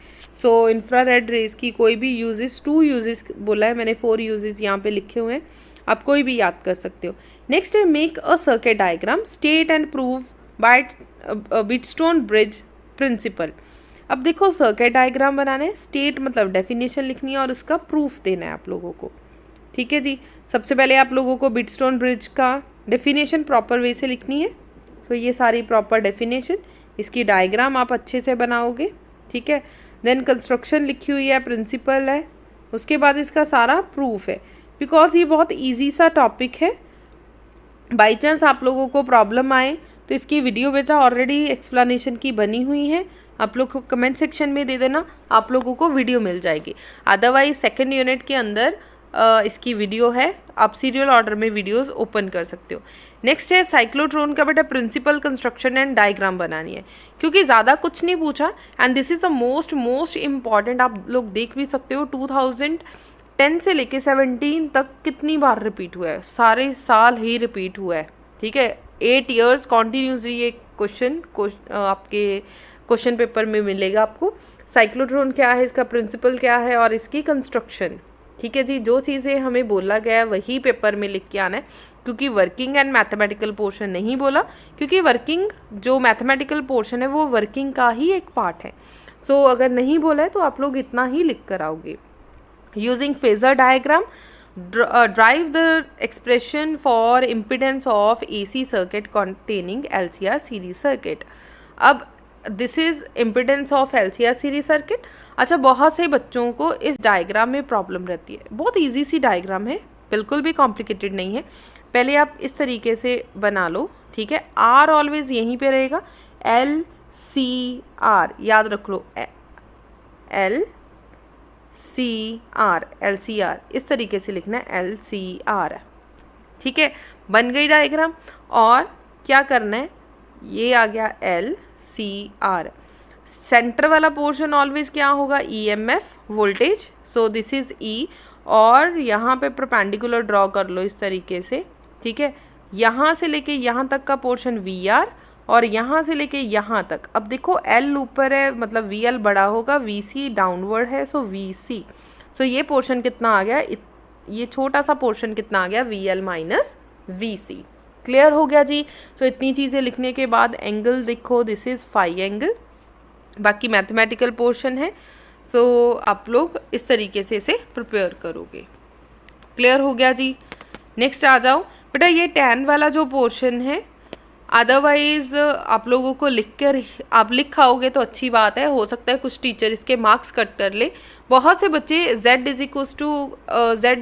सो इंफ्रारेड रेज की कोई भी यूजेस, 2 यूजेस बोला है मैंने, 4 यूजेस यहाँ पे लिखे हुए हैं, आप कोई भी याद कर सकते हो। नेक्स्ट है make a circuit diagram, state and prove by Wheatstone bridge principle. अब देखो सर्किट डायग्राम बनाना है, स्टेट मतलब डेफिनेशन लिखनी है और उसका प्रूफ देना है आप लोगों को। ठीक है जी, सबसे पहले आप लोगों को व्हीटस्टोन ब्रिज का डेफिनेशन प्रॉपर वे से लिखनी है। सो ये सारी प्रॉपर डेफिनेशन, इसकी डायग्राम आप अच्छे से बनाओगे। ठीक है, देन कंस्ट्रक्शन लिखी हुई है, प्रिंसिपल है, उसके बाद इसका सारा प्रूफ है। बिकॉज ये बहुत ईजी सा टॉपिक है, बाई चांस आप लोगों को प्रॉब्लम आए तो इसकी वीडियो बेटा ऑलरेडी एक्सप्लेनेशन की बनी हुई है, आप लोग को कमेंट सेक्शन में दे देना, आप लोगों को वीडियो मिल जाएगी। अदरवाइज सेकंड यूनिट के अंदर इसकी वीडियो है, आप सीरियल ऑर्डर में वीडियोस ओपन कर सकते हो। नेक्स्ट है साइक्लोट्रॉन का बेटा प्रिंसिपल, कंस्ट्रक्शन एंड डायग्राम बनानी है, क्योंकि ज़्यादा कुछ नहीं पूछा and this is the most important. आप लोग देख भी सकते हो 2010 से लेके 17 तक कितनी बार रिपीट हुआ है, सारे साल ही रिपीट हुआ है। ठीक है, 8 years कॉन्टीन्यूसली ये क्वेश्चन आपके क्वेश्चन पेपर में मिलेगा आपको। साइक्लोट्रॉन क्या है, इसका प्रिंसिपल क्या है और इसकी कंस्ट्रक्शन। ठीक है जी, जो चीज़ें हमें बोला गया है वही पेपर में लिख के आना है, क्योंकि वर्किंग एंड मैथमेटिकल पोर्शन नहीं बोला, क्योंकि वर्किंग जो मैथमेटिकल पोर्शन है वो वर्किंग का ही एक पार्ट है। सो अगर नहीं बोला है तो आप लोग इतना ही लिख कर आओगे। Using phasor diagram drive the expression for impedance of AC circuit containing LCR series circuit. अब this is impedance of LCR series circuit. अच्छा, बहुत से बच्चों को इस डायग्राम में प्रॉब्लम रहती है, बहुत इजी सी डायग्राम है, बिल्कुल भी कॉम्प्लिकेटेड नहीं है। पहले आप इस तरीके से बना लो। ठीक है, R ऑलवेज यहीं पे रहेगा, LCR याद रख लो, LCR इस तरीके से लिखना है, LCR। ठीक है, बन गई डायग्राम। और क्या करना है, ये आ गया LCR। सेंटर वाला पोर्शन ऑलवेज क्या होगा, EMF voltage, so this is E। और यहाँ पे परपेंडिकुलर ड्रॉ कर लो इस तरीके से। ठीक है, यहाँ से लेके यहाँ तक का पोर्शन VR और यहाँ से लेके यहाँ तक। अब देखो L ऊपर है मतलब VL बड़ा होगा, VC डाउनवर्ड है, सो VC। सो ये पोर्शन कितना आ गया, ये छोटा सा पोर्शन कितना आ गया, VL माइनस VC। क्लियर हो गया जी। सो इतनी चीज़ें लिखने के बाद एंगल देखो, दिस इज़ फाई एंगल, बाकी मैथमेटिकल पोर्शन है। सो आप लोग इस तरीके से इसे प्रिपेयर करोगे। क्लियर हो गया जी। नेक्स्ट आ जाओ बेटा, ये टैन वाला जो पोर्शन है, अदरवाइज आप लोगों को लिख कर आप लिख आओगे तो अच्छी बात है, हो सकता है कुछ टीचर इसके मार्क्स कट कर ले। बहुत से बच्चे Z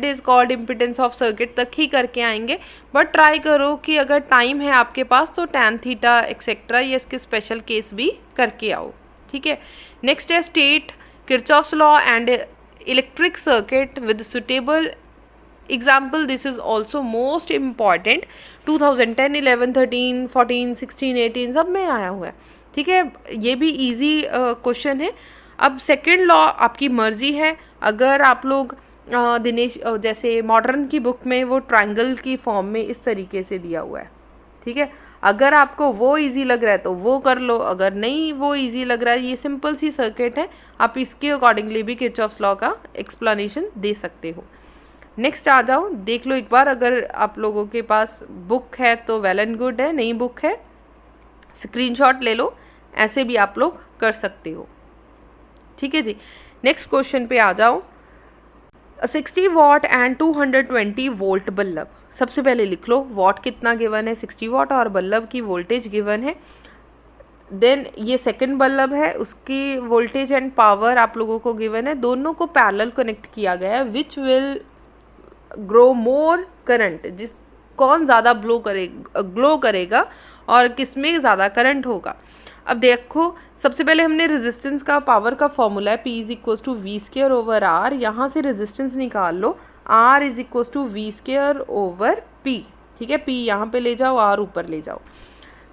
is called impedance of circuit तक ही करके आएंगे, बट ट्राई करो कि अगर टाइम है आपके पास तो टैन थीटा एक्सेट्रा ये इसके स्पेशल केस भी करके आओ। ठीक है, नेक्स्ट है state Kirchhoff's law and electric circuit with suitable example. This is also most important, 2010, 11, 13, 14, 16, 18 सब में आया हुआ है। ठीक है, ये भी इजी क्वेश्चन है। अब सेकेंड लॉ आपकी मर्जी है, अगर आप लोग दिनेश जैसे मॉडर्न की बुक में वो ट्रायंगल की फॉर्म में इस तरीके से दिया हुआ है। ठीक है, अगर आपको वो इजी लग रहा है तो वो कर लो, अगर नहीं वो इजी लग रहा है, ये सिंपल सी सर्किट है, आप इसके अकॉर्डिंगली भी किरचॉफ्स लॉ का एक्सप्लेनेशन दे सकते हो। नेक्स्ट आ जाओ, देख लो एक बार, अगर आप लोगों के पास बुक है तो वेल एंड गुड है, नहीं बुक है स्क्रीनशॉट ले लो, ऐसे भी आप लोग कर सकते हो। ठीक है जी, नेक्स्ट क्वेश्चन पे आ जाओ। 60 वॉट एंड 220 वोल्ट बल्ब, सबसे पहले लिख लो वॉट कितना गिवन है 60 वॉट और बल्ब की वोल्टेज गिवन है। देन ये सेकंड बल्ब है, उसकी वोल्टेज एंड पावर आप लोगों को गिवन है, दोनों को पैरेलल कनेक्ट किया गया है। Which will grow more current, जिस कौन ज़्यादा ग्लो करेगा और किस में ज़्यादा करंट होगा। अब देखो सबसे पहले हमने रेजिस्टेंस का पावर का फॉर्मूला है P is equal to V square over R, यहाँ से रेजिस्टेंस निकाल लो, R is equal to V square over P। ठीक है, P यहाँ पे ले जाओ, R ऊपर ले जाओ,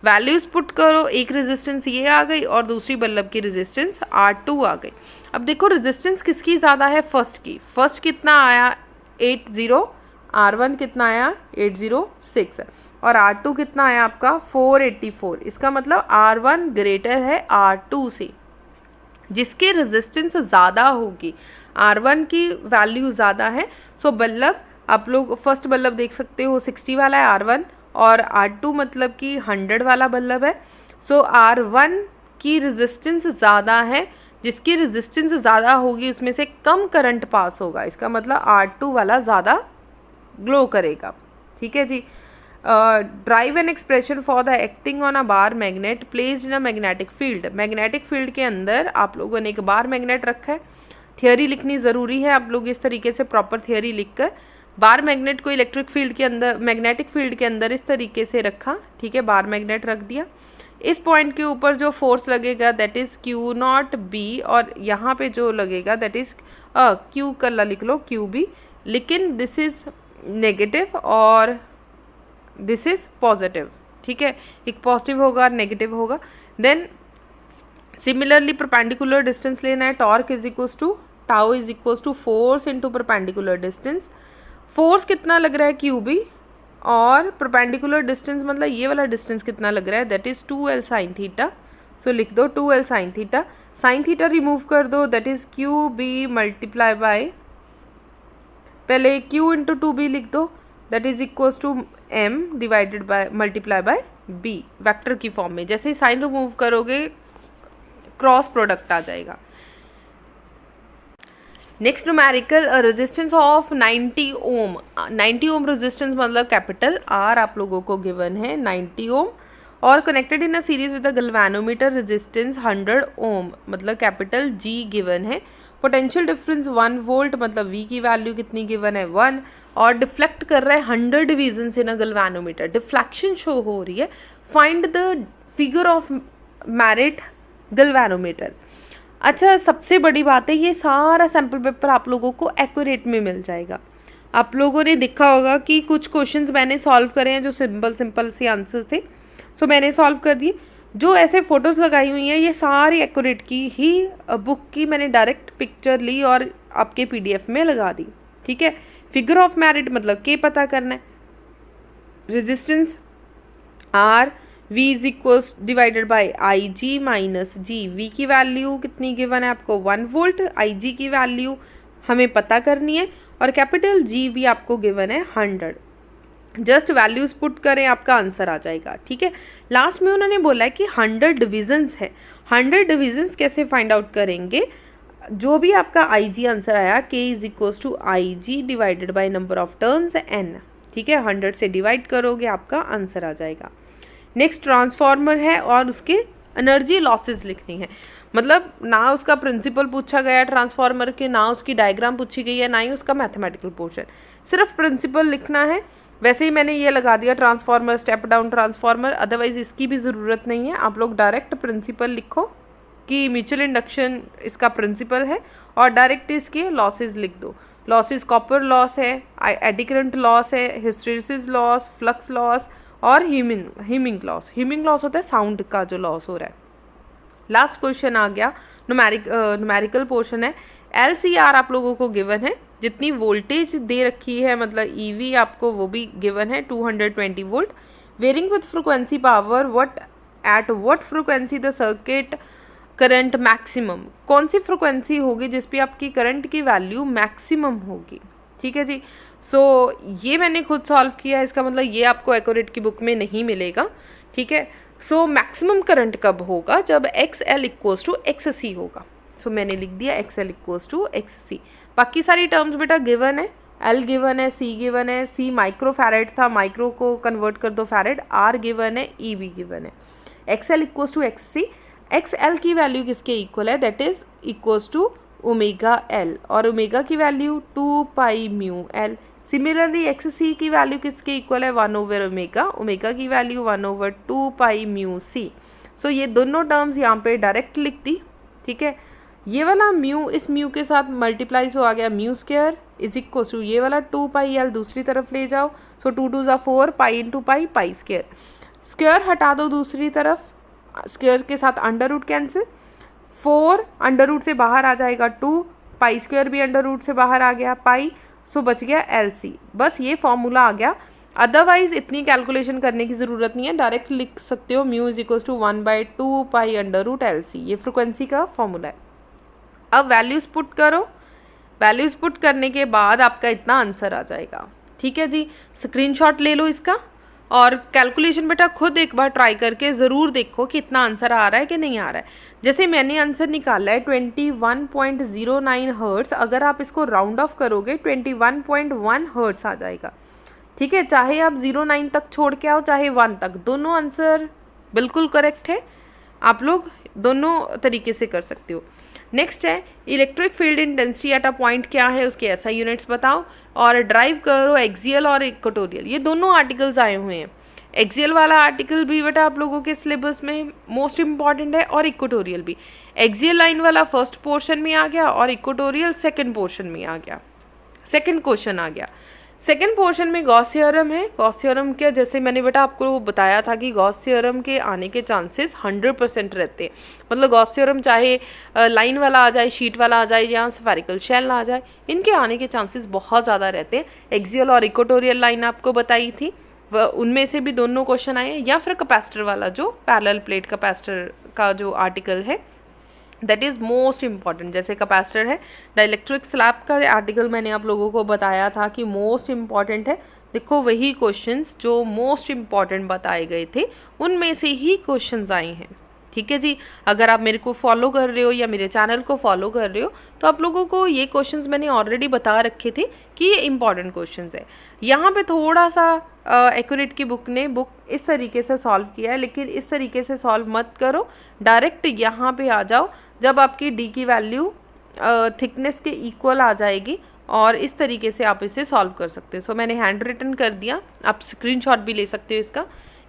वैल्यूज पुट करो, एक रेजिस्टेंस ये आ गई और दूसरी बल्ब की रेजिस्टेंस R2 आ गई। अब देखो रेजिस्टेंस किसकी ज़्यादा है, फर्स्ट की, फर्स्ट कितना आया 80, R1 कितना आया 806 और R2 कितना आया आपका 484। इसका मतलब R1 ग्रेटर है R2 से। जिसकी रेजिस्टेंस ज़्यादा होगी, R1 की वैल्यू ज़्यादा है, सो बल्ब आप लोग फर्स्ट बल्ब देख सकते हो 60 वाला है R1 और R2 मतलब कि 100 वाला बल्ब है। सो R1 की रेजिस्टेंस ज़्यादा है, जिसकी रेजिस्टेंस ज़्यादा होगी उसमें से कम करंट पास होगा। इसका मतलब R2 वाला ज़्यादा ग्लो करेगा। ठीक है जी। Drive an expression for the acting on a bar magnet placed in a magnetic field. Magnetic field के अंदर आप लोगों ने एक बार मैग्नेट रखा है। थियोरी लिखनी ज़रूरी है, आप लोग इस तरीके से प्रॉपर थियोरी लिखकर बार मैग्नेट को इलेक्ट्रिक फील्ड के अंदर, मैग्नेटिक फील्ड के अंदर इस तरीके से रखा। ठीक है, बार मैग्नेट रख दिया। इस पॉइंट के ऊपर जो फोर्स लगेगा दैट इज़ Q0B और यहाँ पे जो लगेगा दैट इज़ Q कल्ला लिख लो QB, लेकिन दिस इज़ नेगेटिव और दिस इज़ पॉजिटिव। ठीक है, एक पॉजिटिव होगा और नेगेटिव होगा। देन सिमिलरली परपेंडिकुलर डिस्टेंस लेना है। Torque is equals to tau is equals to force into perpendicular distance. Force कितना लग रहा है QB और परपेंडिकुलर डिस्टेंस मतलब ये वाला डिस्टेंस कितना लग रहा है that is 2L sine theta. So लिख दो 2L sine theta. Sine theta remove कर दो that is QB multiply by, पहले Q इंटू 2B लिख दो that is equals to M divided by multiply by B vector की form में। जैसे ही साइन रिमूव करोगे क्रॉस प्रोडक्ट आ जाएगा। Next numerical resistance of 90 ohm. 90 ohm resistance मतलब कैपिटल R आप लोगों को गिवन है 90 ओम और connected in a series with a galvanometer resistance 100 ओम मतलब कैपिटल G गिवन है। पोटेंशियल डिफरेंस 1 वोल्ट मतलब V की वैल्यू कितनी गिवन है 1 और डिफ्लेक्ट कर रहा है 100 division in a galvanometer. Deflection show हो रही है। Find the figure of merit galvanometer. अच्छा, सबसे बड़ी बात है ये सारा सैम्पल पेपर आप लोगों को एक्यूरेट में मिल जाएगा। आप लोगों ने देखा होगा कि कुछ क्वेश्चंस मैंने सॉल्व करे हैं जो सिंपल से आंसर्स थे, सो मैंने सॉल्व कर दिए। जो ऐसे फोटोज़ लगाई हुई हैं ये सारी एक्यूरेट की ही बुक की मैंने डायरेक्ट पिक्चर ली और आपके PDF में लगा दी। ठीक है, फिगर ऑफ मेरिट मतलब के पता करना है। Resistance R V is equals divided by IG minus G। V की वैल्यू कितनी गिवन है आपको 1 वोल्ट, IG की वैल्यू हमें पता करनी है और कैपिटल G भी आपको गिवन है 100। जस्ट वैल्यूज पुट करें आपका आंसर आ जाएगा। ठीक है, लास्ट में उन्होंने बोला है कि 100 डिविजन्स है। 100 डिविजन्स कैसे फाइंड आउट करेंगे? जो भी आपका IG आंसर आया K is equals to IG divided by number of turns N। ठीक है, 100 से डिवाइड करोगे आपका आंसर आ जाएगा। नेक्स्ट ट्रांसफार्मर है और उसके एनर्जी लॉसेस लिखनी है। मतलब ना उसका प्रिंसिपल पूछा गया ट्रांसफार्मर के, ना उसकी डायग्राम पूछी गई है, ना ही उसका मैथमेटिकल पोर्शन, सिर्फ प्रिंसिपल लिखना है। वैसे ही मैंने ये लगा दिया transformer, step down transformer, otherwise इसकी भी ज़रूरत नहीं है। आप लोग डायरेक्ट प्रिंसिपल लिखो कि म्यूचुअल इंडक्शन इसका प्रिंसिपल है और डायरेक्ट इसके लॉसेज लिख दो। लॉसेज कॉपर लॉस है, एडी करंट लॉस है, हिस्टेरिसिस लॉस, फ्लक्स लॉस और हीमिंग लॉस। हीमिंग लॉस होता है साउंड का जो लॉस हो रहा है। लास्ट क्वेश्चन आ गया, न्यूमेरिकल पोर्शन है। LCR आप लोगों को गिवन है, जितनी वोल्टेज दे रखी है मतलब EV आपको वो भी गिवन है 220 volt. Varying with frequency power at what frequency the circuit current maximum. कौन सी फ्रिक्वेंसी होगी जिस पे आपकी करंट की वैल्यू मैक्सिमम होगी। ठीक है जी। सो ये मैंने खुद सॉल्व किया है, इसका मतलब ये आपको एक्यूरेट की बुक में नहीं मिलेगा। ठीक है, सो मैक्सिमम करंट कब होगा? जब XL इक्वल्स टू XC होगा। सो मैंने लिख दिया XL इक्वल्स टू XC। बाकी सारी टर्म्स बेटा गिवन है, L गिवन है, C गिवन है, C माइक्रो फैरेड था, माइक्रो को कन्वर्ट कर दो फैरेड, R गिवन है, EV गिवन है। XL equals to XC। XL की वैल्यू किसके इक्वल है? That is equals to omega L और ओमेगा की value 2 pi mu L। Similarly XC की वैल्यू किसके इक्वल है? 1 ओवर ओमेगा, ओमेगा की value 1 over 2 pi mu C। So ये दोनों टर्म्स यहाँ पे डायरेक्ट लिख दी। ठीक है, ये वाला म्यू इस म्यू के साथ मल्टीप्लाइज हो आ गया mu square is equal to ये वाला 2 पाई L दूसरी तरफ ले जाओ। सो 2 2 ज़ा 4 pi into pi, pi square. Square हटा दो दूसरी तरफ, स्क्वायर के साथ under root cancel, 4 under root से बाहर आ जाएगा 2, पाई स्क्वायर भी अंडर रूट से बाहर आ गया पाई, सो बच गया LC। बस ये फॉर्मूला आ गया, अदरवाइज इतनी कैलकुलेशन करने की ज़रूरत नहीं है, डायरेक्ट लिख सकते हो mu is equals to 1/2 pi under root LC, ये फ्रिक्वेंसी का फॉर्मूला है। अब वैल्यूज़ पुट करो, वैल्यूज़ पुट करने के बाद आपका इतना आंसर आ जाएगा। ठीक है जी, स्क्रीनशॉट ले लो इसका और कैलकुलेशन बेटा खुद एक बार ट्राई करके ज़रूर देखो कि इतना आंसर आ रहा है कि नहीं आ रहा है। जैसे मैंने आंसर निकाला है 21.09 हर्ट्स, अगर आप इसको राउंड ऑफ करोगे 21.1 हर्ट्स आ जाएगा। ठीक है, चाहे आप 09 तक छोड़ के आओ चाहे 1 तक, दोनों आंसर बिल्कुल करेक्ट है, आप लोग दोनों तरीके से कर सकते हो। नेक्स्ट है electric field intensity at a point क्या है, उसके ऐसा यूनिट्स बताओ और ड्राइव करो एक्सियल और इक्वेटोरियल, ये दोनों आर्टिकल्स आए हुए हैं। एक्सियल वाला आर्टिकल भी बेटा आप लोगों के सिलेबस में मोस्ट इंपॉर्टेंट है और इक्वेटोरियल भी। एक्सियल लाइन वाला फर्स्ट पोर्शन में आ गया और इक्वेटोरियल सेकंड पोर्शन में आ गया, सेकंड क्वेश्चन आ गया। सेकंड पोर्शन में गॉस थ्योरम है। गॉस थ्योरम क्या, जैसे मैंने बेटा आपको बताया था कि गॉस थ्योरम के आने के चांसेस 100% रहते हैं। मतलब गॉस थ्योरम चाहे लाइन वाला आ जाए, शीट वाला आ जाए या स्फेरिकल शेल आ जाए, इनके आने के चांसेस बहुत ज़्यादा रहते हैं। एक्सियल और इक्वेटोरियल लाइन आपको बताई थी, उनमें से भी दोनों क्वेश्चन आए हैं, या फिर कैपेसिटर वाला जो पैरेलल प्लेट कैपेसिटर का जो आर्टिकल है दैट इज़ मोस्ट इंपॉर्टेंट। जैसे कैपेसिटर है, डाइलेक्ट्रिक स्लैब का आर्टिकल मैंने आप लोगों को बताया था कि मोस्ट इंपॉर्टेंट है। देखो वही क्वेश्चंस जो मोस्ट इंपॉर्टेंट बताए गए थे उनमें से ही क्वेश्चंस आए हैं। ठीक है जी, अगर आप मेरे को फॉलो कर रहे हो या मेरे चैनल को फॉलो कर रहे हो तो आप लोगों को ये क्वेश्चंस मैंने ऑलरेडी बता रखे थे कि ये इंपॉर्टेंट क्वेश्चंस है। यहाँ पे थोड़ा सा एक्यूरेट की बुक इस तरीके से सॉल्व किया है, लेकिन इस तरीके से सॉल्व मत करो, डायरेक्ट यहाँ पे आ जाओ जब आपकी डी की वैल्यू थिकनेस के इक्वल आ जाएगी और इस तरीके से आप इसे सॉल्व कर सकते हो। सो मैंने हैंड रिटन कर दिया, आप स्क्रीनशॉट भी ले सकते हो इसका।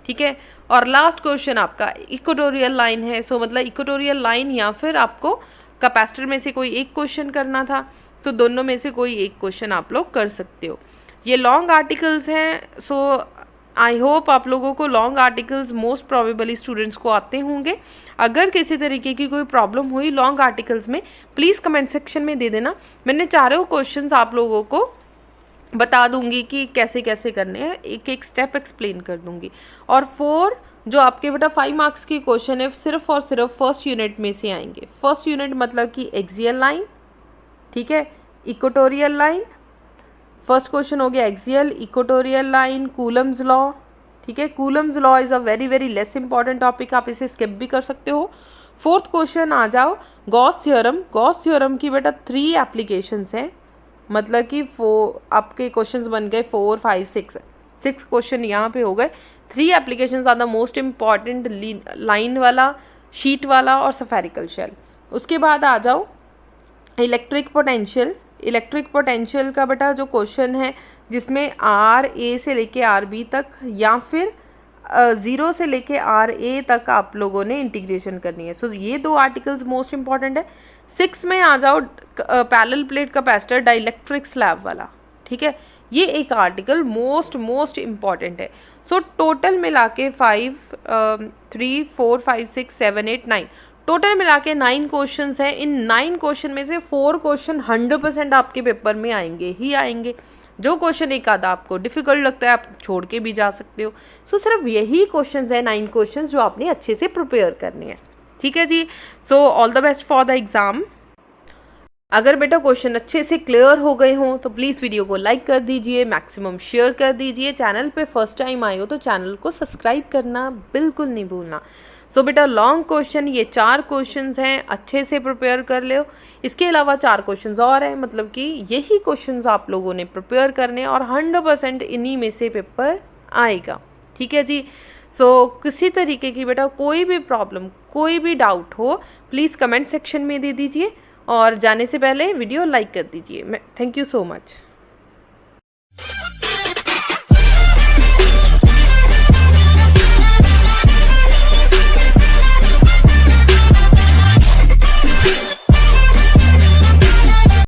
ठीक है, और लास्ट क्वेश्चन आपका इक्वेटोरियल लाइन है। सो मतलब इक्वेटोरियल लाइन या फिर आपको कैपेसिटर में से कोई एक क्वेश्चन करना था, तो दोनों में से कोई एक क्वेश्चन आप लोग कर सकते हो। ये लॉन्ग आर्टिकल्स हैं, सो आई होप आप लोगों को long articles most probably students को आते होंगे। अगर किसी तरीके की कोई प्रॉब्लम हुई लॉन्ग आर्टिकल्स में, प्लीज़ कमेंट सेक्शन में दे देना, मैंने चारों क्वेश्चंस आप लोगों को बता दूंगी कि कैसे कैसे करने हैं, एक एक स्टेप एक्सप्लेन कर दूंगी। और 4 जो आपके बेटा 5 मार्क्स की क्वेश्चन है सिर्फ और सिर्फ फर्स्ट यूनिट में से आएंगे। फर्स्ट यूनिट मतलब कि एक्सियल लाइन, ठीक है, इक्वेटोरियल लाइन, फर्स्ट क्वेश्चन हो गया axial, equatorial line, Coulomb's law. ठीक है, Coulomb's law is a very very less important topic, आप इसे स्किप भी कर सकते हो। फोर्थ क्वेश्चन आ जाओ गॉस थ्योरम। गॉस थ्योरम की बेटा 3 एप्लीकेशंस हैं, मतलब कि आपके क्वेश्चंस बन गए 4 5 6 क्वेश्चन यहाँ पे हो गए। 3 applications are the most important, line वाला, शीट वाला और स्फेरिकल शेल। उसके बाद आ जाओ इलेक्ट्रिक पोटेंशियल। इलेक्ट्रिक पोटेंशियल का बेटा जो क्वेश्चन है जिसमें RA से लेके RB तक या फिर 0 से लेके RA तक आप लोगों ने इंटीग्रेशन करनी है। सो ये 2 आर्टिकल्स मोस्ट इंपॉर्टेंट है। 6 में आ जाओ parallel plate capacitor dielectric slab वाला। ठीक है, ये एक आर्टिकल मोस्ट इम्पॉर्टेंट है। सो टोटल मिला के 3 4 5 6 7 8 9 टोटल मिला के 9 क्वेश्चंस हैं। इन 9 क्वेश्चन में से 4 क्वेश्चन 100% आपके पेपर में आएंगे ही आएंगे। जो क्वेश्चन एक आधा आपको डिफिकल्ट लगता है आप छोड़ के भी जा सकते हो। सो सिर्फ यही क्वेश्चंस हैं 9 क्वेश्चंस जो आपने अच्छे से प्रिपेयर करने हैं। ठीक है जी, so all the best for the exam. अगर बेटा क्वेश्चन अच्छे से क्लियर हो गए हों तो प्लीज़ वीडियो को लाइक कर दीजिए, मैक्सिमम शेयर कर दीजिए। चैनल पे फर्स्ट टाइम आए हो तो चैनल को सब्सक्राइब करना बिल्कुल नहीं भूलना। सो बेटा लॉन्ग क्वेश्चन ये 4 क्वेश्चंस हैं, अच्छे से प्रिपेयर कर लो। इसके अलावा 4 क्वेश्चंस और हैं, मतलब कि यही क्वेश्चंस आप लोगों ने प्रिपेयर करने और 100% इन्हीं में से पेपर आएगा। ठीक है जी, सो किसी तरीके की बेटा कोई भी प्रॉब्लम, कोई भी डाउट हो प्लीज़ कमेंट सेक्शन में दे दीजिए और जाने से पहले वीडियो लाइक कर दीजिए। Thank you so much.